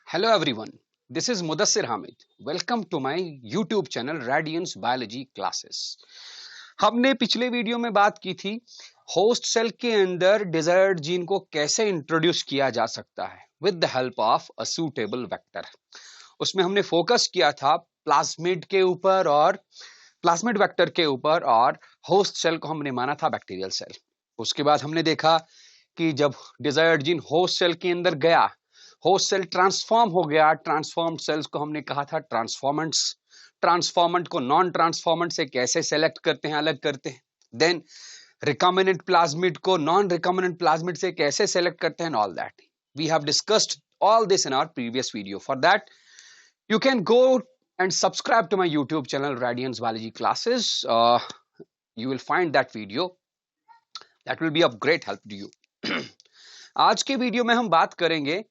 Hello everyone, this is Mudassir Hamid. Welcome to my YouTube channel Radiance Biology Classes. हमने पिछले video में बात की थी होस्ट सेल के अंदर डिजायर्ड जीन को कैसे इंट्रोड्यूस किया जा सकता है with the help of a suitable vector. उसमें हमने फोकस किया था प्लाज्मिड के ऊपर और प्लाज्मिड वेक्टर के ऊपर और होस्ट सेल को हमने माना था बैक्टीरियल सेल। उसके बाद हमने देखा कि जब डिजायर्ड जीन होस्ट सेल के अंदर गया, होस्ट सेल ट्रांसफॉर्म हो गया। ट्रांसफॉर्म्ड सेल्स को हमने कहा था ट्रांसफॉर्मेंट्स। ट्रांसफॉर्मेंट को नॉन ट्रांसफॉर्मेंट से कैसे सेलेक्ट करते हैं, अलग करते हैं। देन रिकॉम्बिनेंट प्लाज्मिड को नॉन रिकॉम्बिनेंट प्लाज्मिड से कैसे सेलेक्ट करते हैं, all that we have discussed all this in our previous video. For that you can go and subscribe to my YouTube channel Radiance Biology Classes. You will find that video. That will be of great help to you. आज के video में हम बात करेंगे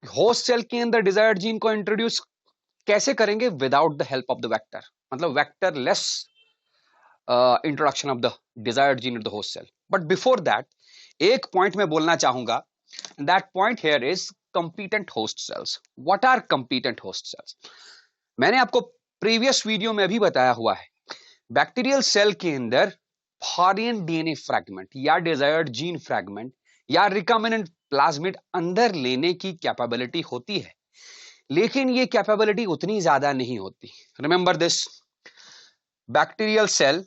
host cell के अंदर desired gene को introduce कैसे करेंगे without the help of the vector, मतलब vector less introduction of the desired gene in the host cell. But before that एक पॉइंट मैं बोलना चाहूंगा, that point here is competent host cells. What are competent host cells? मैंने आपको previous video में भी बताया हुआ है, बैक्टीरियल सेल के अंदर फॉरेन डीएनए फ्रैगमेंट या डिजायर्ड जीन फ्रैगमेंट या रिकॉम्बिनेंट प्लाज्मिड अंदर लेने की कैपेबिलिटी होती है, लेकिन ये कैपेबिलिटी उतनी ज्यादा नहीं होती। रिमेंबर दिस, बैक्टीरियल सेल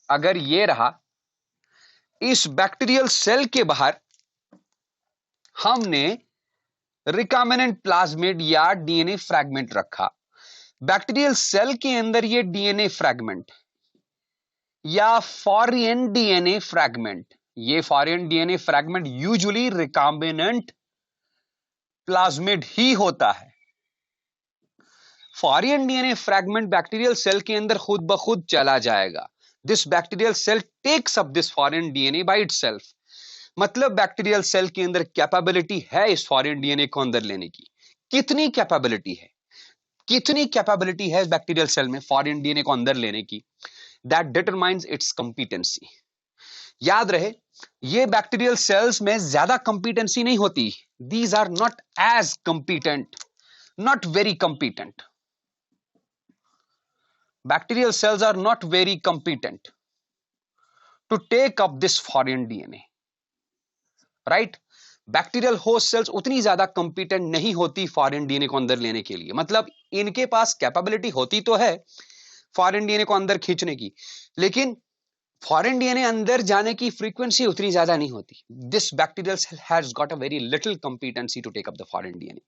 अगर ये रहा, इस बैक्टीरियल सेल के बाहर हमने रिकॉम्बिनेंट प्लाज्मिड या डीएनए फ्रैगमेंट रखा। बैक्टीरियल सेल के अंदर ये डीएनए फ्रैगमेंट या फॉरेन डीएनए फ्रैगमेंट, ये foreign DNA fragment usually recombinant plasmid ही होता है। Foreign DNA fragment bacterial cell के अंदर खुद ब खुद चला जाएगा। This bacterial cell takes up this foreign DNA by itself. मतलब बैक्टीरियल सेल के अंदर कैपेबिलिटी है इस फॉरेन डीएनए को अंदर लेने की। कितनी कैपेबिलिटी है, कितनी कैपेबिलिटी है बैक्टीरियल सेल में फॉरेन डीएनए को अंदर लेने की, दैट डिटरमाइंस इट्स कंपीटेंसी। याद रहे, ये बैक्टीरियल सेल्स में ज्यादा कंपीटेंसी नहीं होती। These are not as competent, not very competent. Bacterial cells are not very competent to take up this foreign DNA, right? Bacterial host cells उतनी ज्यादा competent नहीं होती फॉरेन डीएनए को अंदर लेने के लिए। मतलब इनके पास कैपेबिलिटी होती तो है फॉरेन डीएनए को अंदर खींचने की, लेकिन फॉरेन डीएनए अंदर जाने की फ्रीक्वेंसी उतनी ज्यादा नहीं होती। This bacterial cell has got a very little competency to take up the foreign DNA.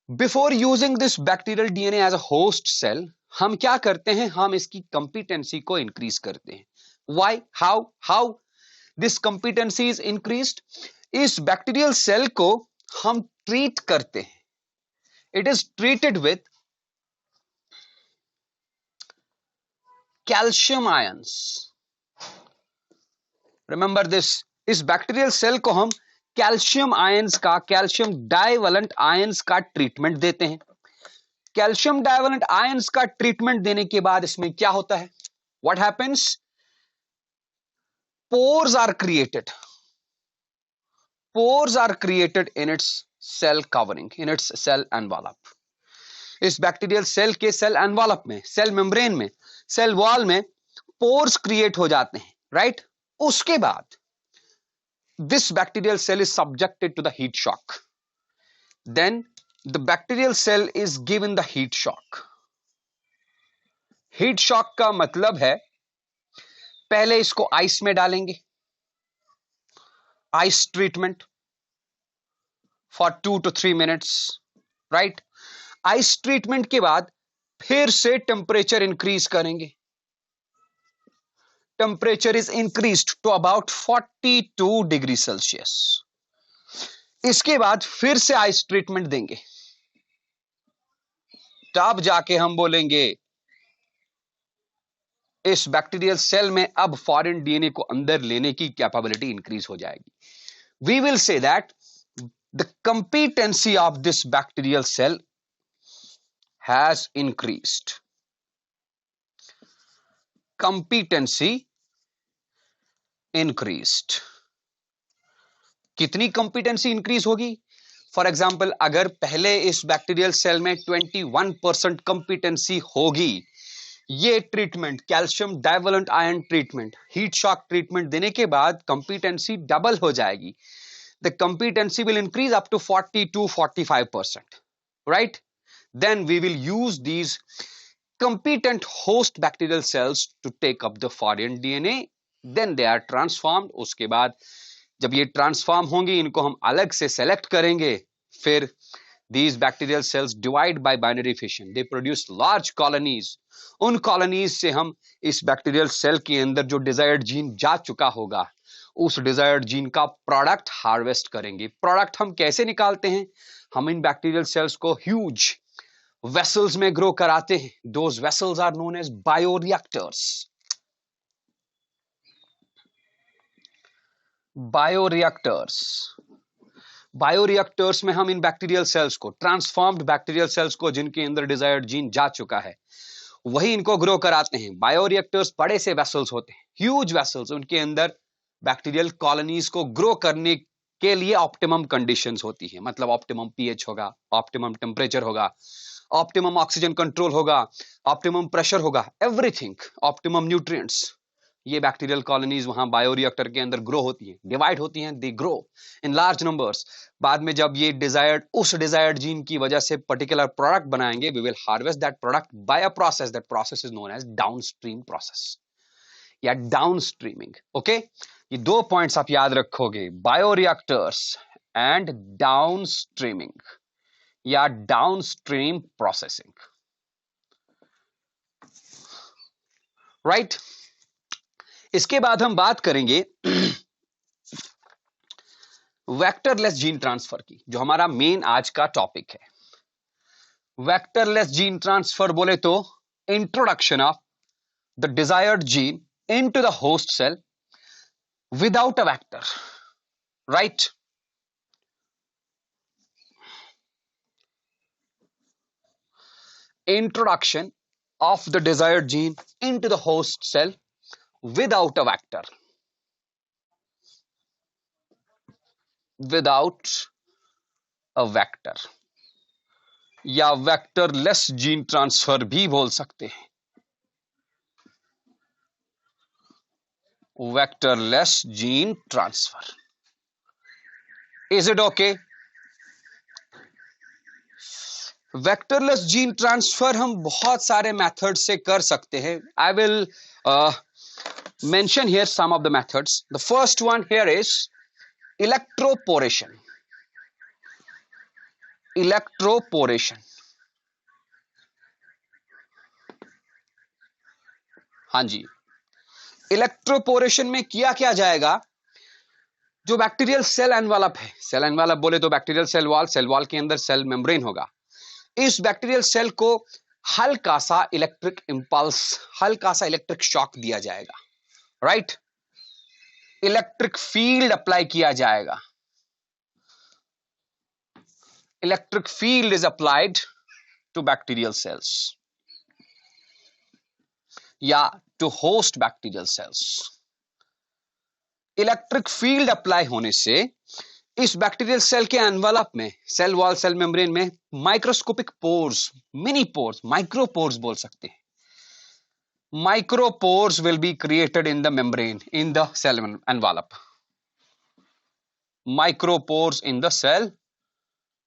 Before using this bacterial DNA as a host cell, हम क्या करते हैं, हम इसकी कंपिटेंसी को इंक्रीज करते हैं। Why, how this competency is increased? इस बैक्टीरियल सेल को हम ट्रीट करते हैं। It is treated with calcium ions. Remember this, इस बैक्टीरियल सेल को हम कैल्शियम आयंस का, कैल्शियम डाइवैलेंट आयंस का ट्रीटमेंट देते हैं। कैल्शियम डाइवैलेंट आयंस का ट्रीटमेंट देने के बाद इसमें क्या होता है, what happens? Pores are created. Pores are created in its cell covering, in its cell envelope. इस बैक्टीरियल सेल के सेल एनवलप में, सेल मेम्ब्रेन में, सेल वॉल में पोर्स क्रिएट हो जाते हैं, राइट? उसके बाद this bacterial cell is subjected to the heat shock. Then the bacterial cell is given the heat shock. heat shock का मतलब है पहले इसको आइस में डालेंगे, ice treatment for 2 to 3 minutes, right? Ice treatment के बाद फिर से टेम्परेचर इंक्रीज करेंगे। Temperature is increased to about 42 degree Celsius. इसके बाद फिर से आइस ट्रीटमेंट देंगे, तब जाके हम बोलेंगे इस बैक्टीरियल सेल में अब फॉरेन डीएनए को अंदर लेने की कैपेबिलिटी इंक्रीज हो जाएगी। We will say that the competency of this bacterial cell has increased. Competency increased. कितनी कंपीटेंसी इंक्रीज होगी? फॉर एग्जाम्पल अगर पहले इस बैक्टीरियल सेल में 21% कंपिटेंसी होगी, ये treatment calcium divalent ion treatment, heat shock treatment देने के बाद कंपिटेंसी डबल हो जाएगी. The competency will increase up to 40 to 45%, right? Then we will use these competent host bacterial cells to take up the foreign DNA. Then they are transformed. उसके बाद जब ये transform होंगे, इनको हम अलग से सेलेक्ट करेंगे. फिर these bacterial cells divide by binary fission. They produce large colonies. उन colonies से हम इस बैक्टीरियल सेल के अंदर जो डिजायर्ड जीन जा चुका होगा, उस डिजायर्ड जीन का प्रोडक्ट हार्वेस्ट करेंगे. प्रोडक्ट हम कैसे निकालते हैं? हम इन बैक्टीरियल सेल्स को ह्यूज वेसल्स में ग्रो कराते हैं. Those vessels are known as bioreactors. Bioreactors bioreactors में हम इन बैक्टीरियल सेल्स को, ट्रांसफॉर्म्ड बैक्टीरियल सेल्स को जिनके अंदर डिजायर्ड जीन जा चुका है, वही इनको ग्रो कराते हैं. बायोरिएक्टर्स बड़े से वेसल्स होते हैं, ह्यूज वेसल्स. उनके अंदर बैक्टीरियल कॉलोनीज को ग्रो करने के लिए ऑप्टिमम कंडीशंस होती है. मतलब ऑप्टिमम पीएच होगा, ऑप्टिमम टेम्परेचर होगा, ऑप्टिमम ऑक्सीजन कंट्रोल होगा, ऑप्टिमम प्रेशर होगा, एवरीथिंग, ऑप्टिमम न्यूट्रिएंट्स. ये बैक्टीरियल कॉलोनीज वहां बायोरिएक्टर के अंदर ग्रो होती हैं, डिवाइड होती हैं, they grow in large numbers. बाद में जब ये उस डिजायर्ड जीन की वजह से पर्टिकुलर प्रोडक्ट बनाएंगे, we will harvest that product by a process. That process is known as downstream process या डाउनस्ट्रीमिंग. ओके, ये दो पॉइंट्स आप याद रखोगे, बायोरिएक्टर्स एंड डाउनस्ट्रीमिंग या डाउनस्ट्रीम प्रोसेसिंग. राइट? इसके बाद हम बात करेंगे वेक्टरलेस जीन ट्रांसफर की, जो हमारा मेन आज का टॉपिक है. वेक्टरलेस जीन ट्रांसफर बोले तो introduction of the desired gene into the host cell without a vector. Right? Introduction of the desired gene into the host cell without a vector. Without a vector या vectorless gene transfer भी बोल सकते हैं. Vectorless gene transfer. Is it okay? Vectorless gene transfer हम बहुत सारे method से कर सकते हैं. I will mention here some of the methods. The first one here is electroporation. Electroporation, हाँ जी. इलेक्ट्रोपोरेशन में किया क्या जाएगा? जो बैक्टीरियल सेल एनवेलप है, सेल एनवेलप बोले तो बैक्टीरियल सेल वॉल के अंदर सेल मेम्ब्रेन होगा. इस बैक्टीरियल सेल को हल्का सा इलेक्ट्रिक इंपल्स, हल्का सा इलेक्ट्रिक शॉक दिया जाएगा. राइट? इलेक्ट्रिक फील्ड अप्लाई किया जाएगा. Electric field is applied to bacterial cells या to host bacterial cells. Electric field apply होने से इस बैक्टीरियल सेल के एनवेलप में, सेल वॉल, सेल मेम्ब्रेन में microscopic pores, mini pores, micropores बोल सकते हैं. Micropores will be created in the membrane, in the cell envelope. Micropores in the cell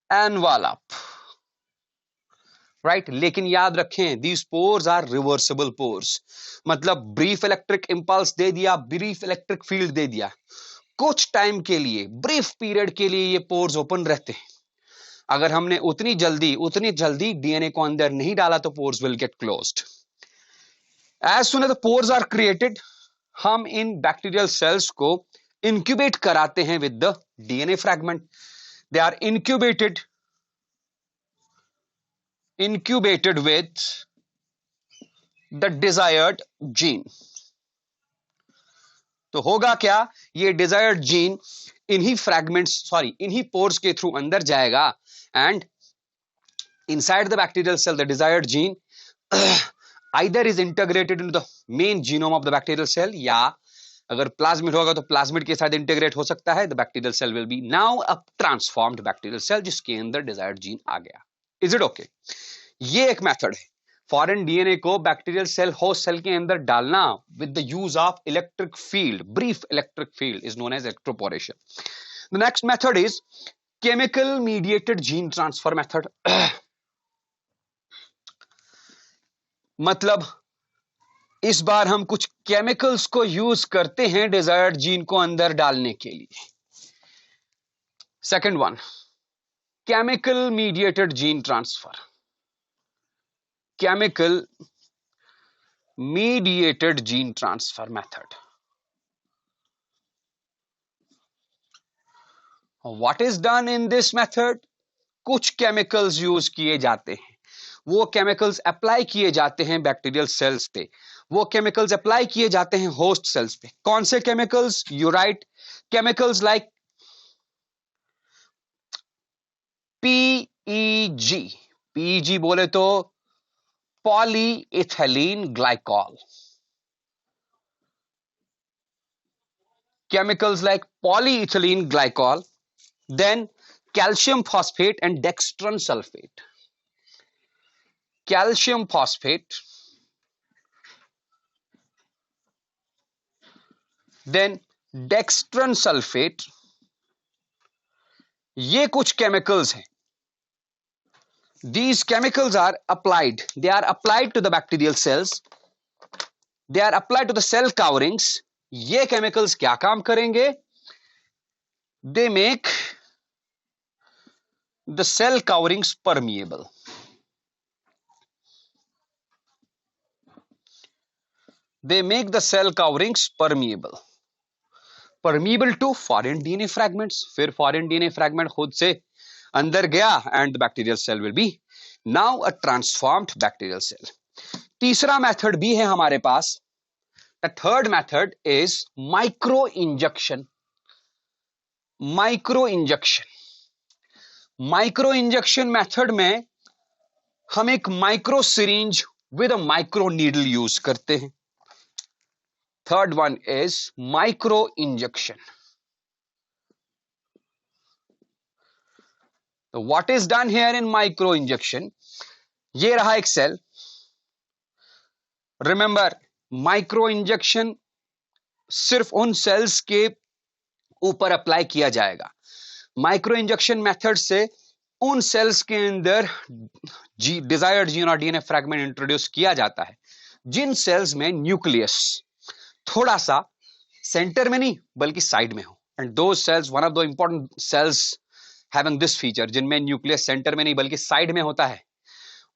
envelope. Right? लेकिन याद रखें, these pores are reversible pores. मतलब brief electric impulse दे दिया, brief electric field दे दिया, कुछ टाइम के लिए, ब्रीफ पीरियड के लिए ये पोर्स ओपन रहते हैं. अगर हमने उतनी जल्दी डीएनए को अंदर नहीं डाला तो pores will get closed. As soon as the pores are created, हम इन बैक्टीरियल सेल्स को इंक्यूबेट कराते हैं with the DNA fragment. They are incubated with the desired gene. तो होगा क्या? ये डिजायर्ड जीन इन्हीं फ्रैगमेंट्स, इन्हीं पोर्स के थ्रू अंदर जाएगा and inside the bacterial cell the desired gene either is integrated into the main genome of the bacterial cell या अगर प्लाज्मिड होगा तो प्लाज्मिड के साथ इंटीग्रेट हो सकता है. The bacterial cell will be now a transformed bacterial cell जिसके अंदर डिजायर्ड जीन आ गया. Is it okay? ये एक मेथड है फॉरेन डीएनए को बैक्टीरियल सेल होस्ट सेल के अंदर डालना with the use of electric field. Brief electric field is known as electroporation. The next method is chemical mediated gene transfer method. मतलब इस बार हम कुछ केमिकल्स को यूज करते हैं डिजायर्ड जीन को अंदर डालने के लिए. Second one, chemical mediated gene transfer. Chemical mediated gene transfer method. What is done in this method? कुछ केमिकल्स यूज किए जाते हैं. वो केमिकल्स अप्लाई किए जाते हैं बैक्टीरियल सेल्स पे. वो केमिकल्स अप्लाई किए जाते हैं होस्ट सेल्स पे. कौन से chemicals? You right, chemicals like PEG. PEG बोले तो polyethylene glycol. chemicals like polyethylene glycol, then calcium phosphate and dextran sulfate. Calcium phosphate, then dextran sulfate. ये कुछ chemicals हैं. These chemicals are applied. They are applied to the bacterial cells. They are applied to the cell coverings. ये chemicals क्या काम करेंगे? They make the cell coverings permeable. They make the cell coverings permeable. Permeable to foreign DNA fragments. फिर foreign DNA fragment खुद से अंदर गया and the bacterial cell will be now a transformed bacterial cell. तीसरा method भी है हमारे पास. The third method is micro injection. Micro injection. Micro injection method में हम एक micro syringe with a micro needle use करते हैं. Third one is micro injection. So what is done here in micro injection? ये रहा एक cell. Remember, micro injection सिर्फ उन सेल्स के ऊपर अप्लाई किया जाएगा. माइक्रो इंजेक्शन मेथड से उन सेल्स के अंदर डिजायर्ड जीन और डीएनए फ्रैगमेंट इंट्रोड्यूस किया जाता है जिन सेल्स में न्यूक्लियस थोड़ा सा सेंटर में नहीं बल्कि साइड में हो. एंड दो cells, one of the important cells having this feature, जिनमें न्यूक्लियस सेंटर में नहीं बल्कि साइड में होता है.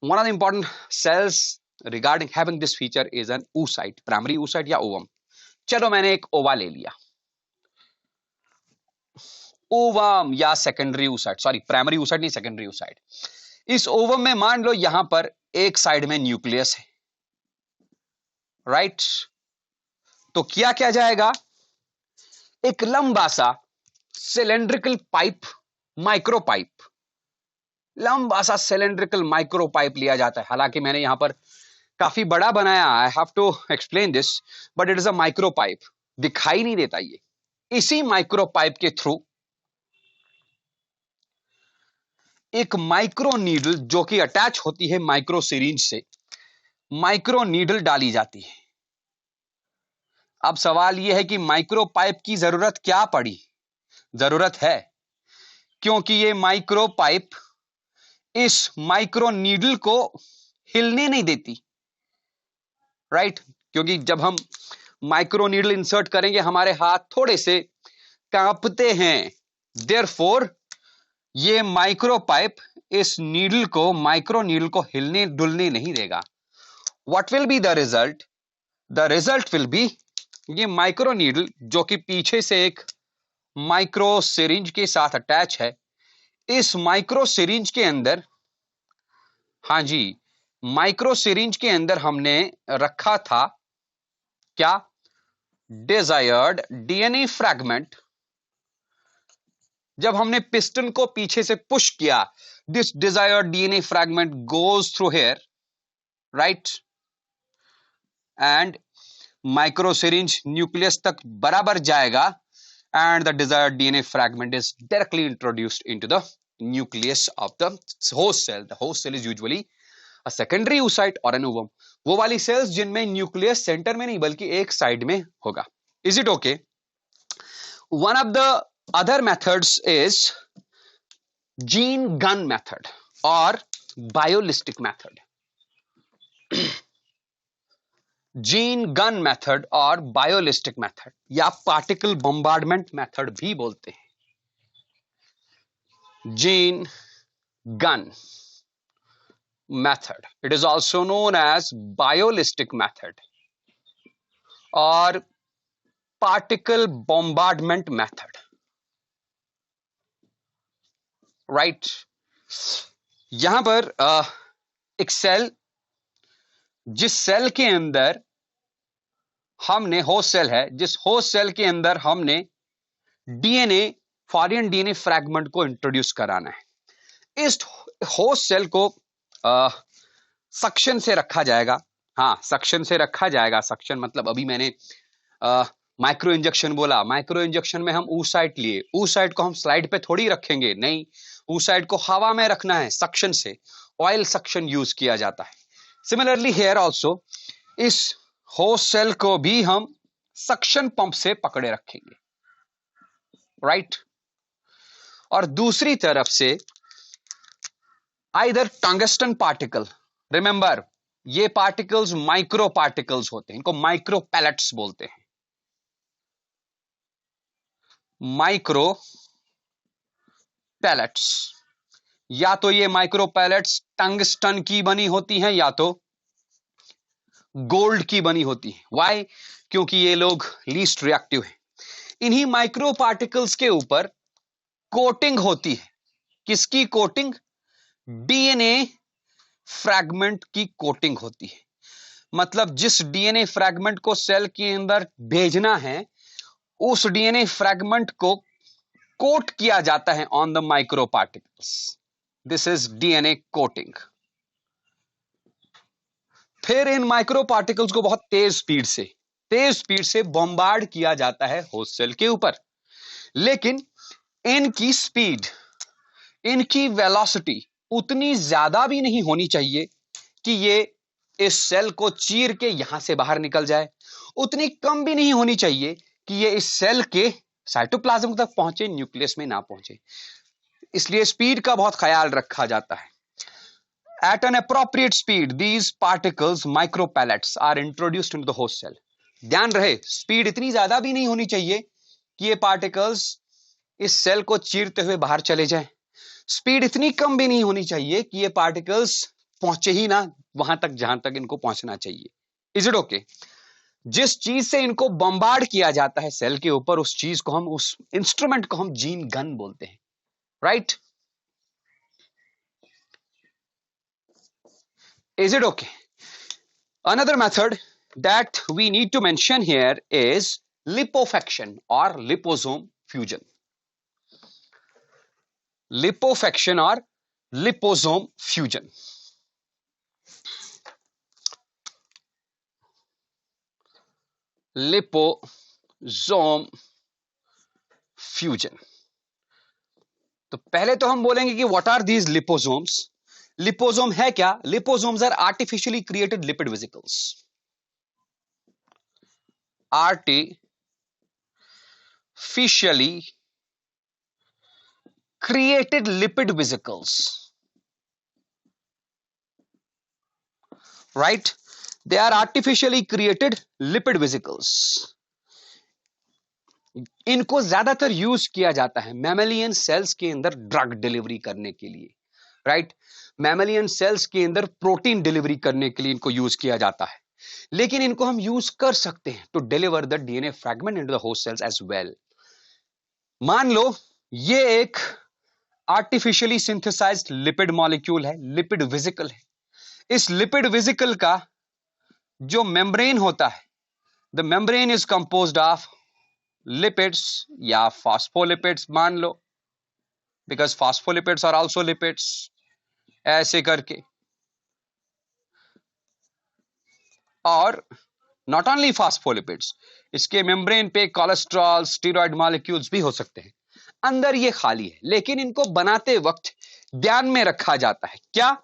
One of the important cells regarding having this feature is an oocyte, primary oocyte या ovum. चलो मैंने एक ओवा ले लिया. ओवम या secondary oocyte, sorry primary oocyte नहीं, सेकेंडरी oocyte. इस ओवम में मान लो यहां पर एक साइड में न्यूक्लियस है, राइट? तो क्या क्या जाएगा? एक लंबा सा सिलेंड्रिकल पाइप, माइक्रो पाइप, लंबा सा सिलेंड्रिकल माइक्रो पाइप लिया जाता है. हालांकि मैंने यहां पर काफी बड़ा बनाया, I have to explain this, but it is a micro pipe. दिखाई नहीं देता ये. इसी माइक्रो पाइप के थ्रू एक माइक्रो नीडल जो कि अटैच होती है माइक्रो सिरिंज से, माइक्रो नीडल डाली जाती है. अब सवाल यह है कि माइक्रो पाइप की जरूरत क्या पड़ी? जरूरत है क्योंकि ये माइक्रो पाइप इस माइक्रो नीडल को हिलने नहीं देती, राइट? क्योंकि जब हम माइक्रो नीडल इंसर्ट करेंगे हमारे हाथ थोड़े से कांपते हैं. देयरफॉर ये माइक्रो पाइप इस नीडल को, माइक्रो नीडल को हिलने डुलने नहीं देगा. What will be the result? The result will be ये माइक्रो नीडल जो कि पीछे से एक माइक्रो सिरिंज के साथ अटैच है. इस माइक्रो सिरिंज के अंदर, हाँ जी, माइक्रो सिरिंज के अंदर हमने रखा था क्या? Desired DNA fragment. जब हमने पिस्टन को पीछे से पुश किया, this desired DNA fragment goes through here, right? And micro syringe nucleus तक बराबर जाएगा and the desired DNA fragment is directly introduced into the nucleus of the host cell. The host cell is usually a secondary oocyte or an ovum. वो वाली cells जिनमें nucleus centre में नहीं बल्कि एक साइड में होगा. Is it okay? One of the other methods is gene gun method or biolistic method. Gene gun method और बायोलिस्टिक मेथड या पार्टिकल बम्बार्डमेंट मेथड भी बोलते हैं. Gene gun method, it is also known as biolistic method और particle bombardment method. Right, यहां पर एक cell, जिस सेल के अंदर हमने होस्ट सेल है, जिस होस्ट सेल के अंदर हमने डीएनए, फॉरेन डीएनए फ्रैगमेंट को इंट्रोड्यूस कराना है. इस होस्ट सेल को सक्शन से रखा जाएगा. हाँ, सक्शन से रखा जाएगा. सक्शन मतलब अभी मैंने माइक्रो इंजेक्शन बोला. माइक्रो इंजेक्शन में हम oocyte लिए. oocyte को हम स्लाइड पे थोड़ी रखेंगे, नहीं, oocyte को हवा में रखना है. सक्शन से, ऑयल सक्शन यूज किया जाता है. सिमिलरली हेयर ऑल्सो, इस होस्ट सेल को भी हम सक्शन पंप से पकड़े रखेंगे. राइट, और दूसरी तरफ से आइदर टंगस्टन पार्टिकल, रिमेंबर ये पार्टिकल्स माइक्रो पार्टिकल्स होते हैं, इनको माइक्रो पैलेट्स बोलते हैं. माइक्रो पैलेट्स, या तो ये माइक्रो पैलेट्स टंगस्टन की बनी होती हैं या तो गोल्ड की बनी होती है. वाई? क्योंकि ये लोग लीस्ट रिएक्टिव है. इन्हीं माइक्रो पार्टिकल्स के ऊपर कोटिंग होती है. किसकी कोटिंग? डीएनए फ्रैगमेंट की कोटिंग होती है. मतलब जिस डीएनए फ्रैगमेंट को सेल के अंदर भेजना है, उस डीएनए फ्रैगमेंट को कोट किया जाता है on the micro particles. This is DNA coating. फिर इन माइक्रो पार्टिकल्स को बहुत तेज स्पीड से बॉम्बार्ड किया जाता है होस्ट सेल के ऊपर. लेकिन इनकी स्पीड, इनकी वेलोसिटी उतनी ज्यादा भी नहीं होनी चाहिए कि ये इस सेल को चीर के यहां से बाहर निकल जाए. उतनी कम भी नहीं होनी चाहिए कि ये इस सेल के साइटोप्लाज्म तक पहुंचे, न्यूक्लियस में ना पहुंचे. इसलिए स्पीड का बहुत ख्याल रखा जाता है. At an appropriate speed, these particles, micropellets, are introduced into the host cell. ध्यान रहे, स्पीड इतनी ज्यादा भी नहीं होनी चाहिए कि ये पार्टिकल्स इस सेल को चीरते हुए बाहर चले जाएं. स्पीड इतनी कम भी नहीं होनी चाहिए कि ये पार्टिकल्स पहुंचे ही ना वहां तक जहां तक इनको पहुंचना चाहिए. Is it okay? जिस चीज से इनको बम्बार्ड किया जाता है सेल के ऊपर, उस चीज को हम, उस इंस्ट्रूमेंट को हम जीन गन बोलते हैं. Right? Is it okay? Another method that we need to mention here is lipofaction or liposome fusion. Lipofaction or liposome fusion. Liposome fusion. तो पहले तो हम बोलेंगे कि what are these liposomes? Liposome है क्या? Liposomes are artificially created lipid vesicles. Artificially created lipid vesicles. Right? They are artificially created lipid vesicles. इनको ज्यादातर यूज किया जाता है मैमेलियन सेल्स के अंदर ड्रग डिलीवरी करने के लिए. राइट? मैमेलियन सेल्स के अंदर प्रोटीन डिलीवरी करने के लिए इनको यूज किया जाता है. लेकिन इनको हम यूज कर सकते हैं to deliver the DNA fragment into the host cells as well. मान लो ये एक आर्टिफिशियली सिंथेसाइज्ड लिपिड मॉलिक्यूल है, लिपिड वेसिकल है. इस लिपिड वेसिकल का जो मेम्ब्रेन होता है, the membrane is composed of lipids या फॉस्फोलिपिड्स मान लो, because phospholipids are also lipids. ऐसे करके, और नॉट ओनली फास्फोलिपिड्स, इसके मेम्ब्रेन पे कोलेस्ट्रॉल, स्टेरॉइड मॉलिक्यूल्स भी हो सकते हैं। अंदर ये खाली है, लेकिन इनको बनाते वक्त ध्यान में रखा जाता है क्या?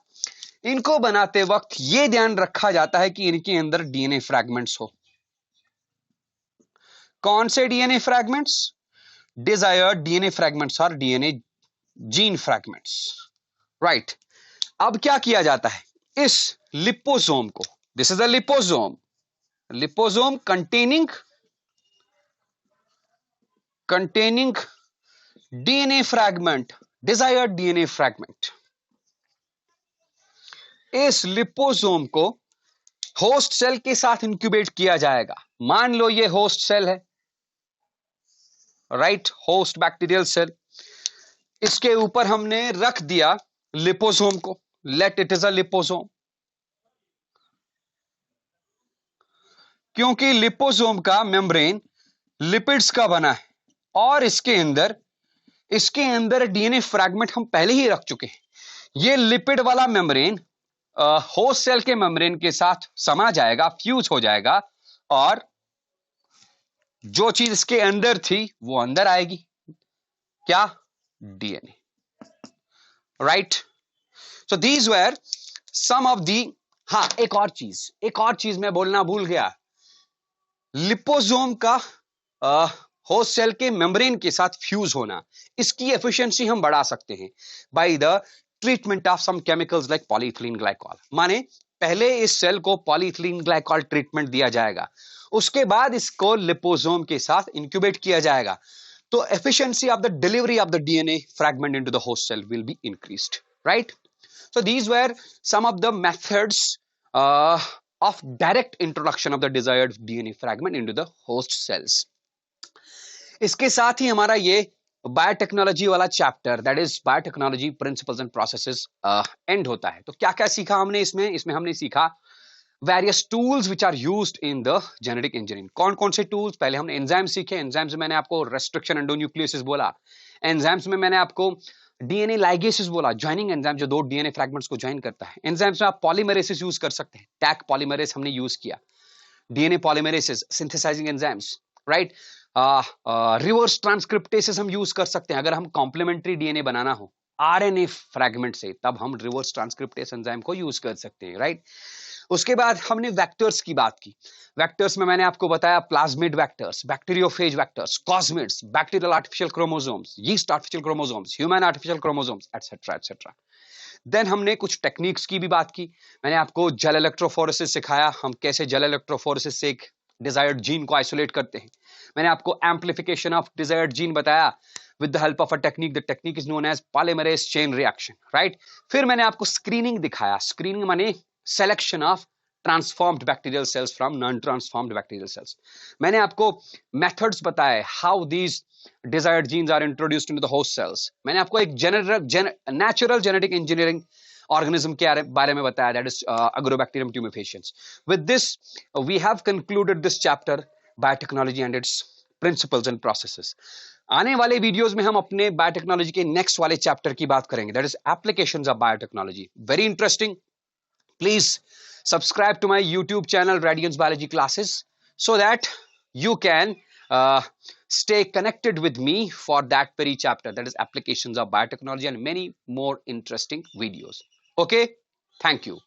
इनको बनाते वक्त ये ध्यान रखा जाता है कि इनके अंदर डीएनए फ्रैगमेंट्स हो। कौन से DNA fragments? Desired DNA fragments और डीएनए जीन फ्रैगमेंट्स, राइट। अब क्या किया जाता है इस लिपोसोम को? This is a liposome, liposome containing DNA fragment, desired DNA fragment। इस लिपोसोम को होस्ट सेल के साथ इंक्यूबेट किया जाएगा। मान लो ये होस्ट सेल है, राइट, होस्ट बैक्टीरियल सेल। इसके ऊपर हमने रख दिया लिपोसोम को, let it is a liposome. क्योंकि लिपोसोम का मेम्ब्रेन लिपिड्स का बना है और इसके अंदर डीएनए फ्रैगमेंट हम पहले ही रख चुके हैं। ये लिपिड वाला मेम्ब्रेन होस्ट सेल के मेम्ब्रेन के साथ समा जाएगा, फ्यूज हो जाएगा, और जो चीज इसके अंदर थी वो अंदर आएगी। क्या? DNA, right. So these were some of the. हाँ, एक और चीज मैं बोलना भूल गया। लिपोसोम का होस्ट सेल के मेम्ब्रेन के साथ फ्यूज होना, इसकी एफिशिएंसी हम बढ़ा सकते हैं by the treatment of some chemicals like polyethylene glycol. माने पहले इस सेल को पॉलीइथिलीन ग्लाइकॉल ट्रीटमेंट दिया जाएगा, उसके बाद इसको लिपोसोम के साथ इंक्यूबेट किया जाएगा, तो efficiency of the delivery of the DNA fragment into the host cell will be increased, right. So these were some of the methods of direct introduction of the desired DNA fragment into the host cells. इसके साथ ही हमारा ये biotechnology वाला chapter, that is biotechnology principles and processes, and होता है। तो क्या क्या सीखा हमने इसमें हमने सीखा various tools which are used in the genetic engineering. कौन कौन से टूल्स? पहले हमने एंजाइम सीखे। एंजाइम्स में मैंने आपको रेस्ट्रिक्शन एंडोन्यूक्लियोसिस बोला। एंजाइम्स में मैंने आपको डीएनए लाइगेसिस बोला, ज्वाइनिंग एंजाइम जो दो डीएनए फ्रैगमेंट्स को ज्वाइन करता है। एंजाइम्स में आप पॉलीमरेसिस यूज कर सकते हैं, टैक पॉलीमरेस हमने यूज किया, DNA polymerases, synthesizing enzymes, right. Reverse transcriptases हम यूज कर सकते हैं अगर हम कॉम्प्लीमेंट्री डीएनए बनाना हो आरएनए फ्रैगमेंट से, तब हम रिवर्स ट्रांसक्रिप्टेस एंजाइम को यूज कर सकते हैं, राइट। उसके बाद हमने वेक्टर्स की बात की। वेक्टर्स में मैंने आपको बताया plasmid vectors, bacteriophage vectors, cosmids, bacterial artificial chromosomes, yeast artificial chromosomes, human artificial chromosomes, et cetera et cetera. Then हमने कुछ टेक्निक्स की भी बात की। मैंने आपको जेल इलेक्ट्रोफोरेसिस सिखाया, हम कैसे जेल इलेक्ट्रोफोरेसिस से एक डिजायर्ड जीन को आइसोलेट करते हैं। मैंने आपको एम्प्लीफिकेशन ऑफ डिजायर्ड जीन बताया with the help of a technique. The technique is known as polymerase chain reaction, right? फिर मैंने आपको स्क्रीनिंग दिखाया। स्क्रीनिंग माने selection of transformed bacterial cells from non-transformed bacterial cells. मैंने आपको methods बताए, how these desired genes are introduced into the host cells. मैंने आपको एक natural genetic engineering organism के बारे में बताया, that is Agrobacterium tumefaciens. With this, we have concluded this chapter, biotechnology and its principles and processes. आने वाले videos में हम अपने बायोटेक्नोलॉजी के नेक्स्ट वाले चैप्टर की बात करेंगे, that is applications of biotechnology. Very interesting. Please subscribe to my YouTube channel Radiance Biology Classes so that you can stay connected with me for that very chapter, that is applications of biotechnology, and many more interesting videos. Okay, thank you.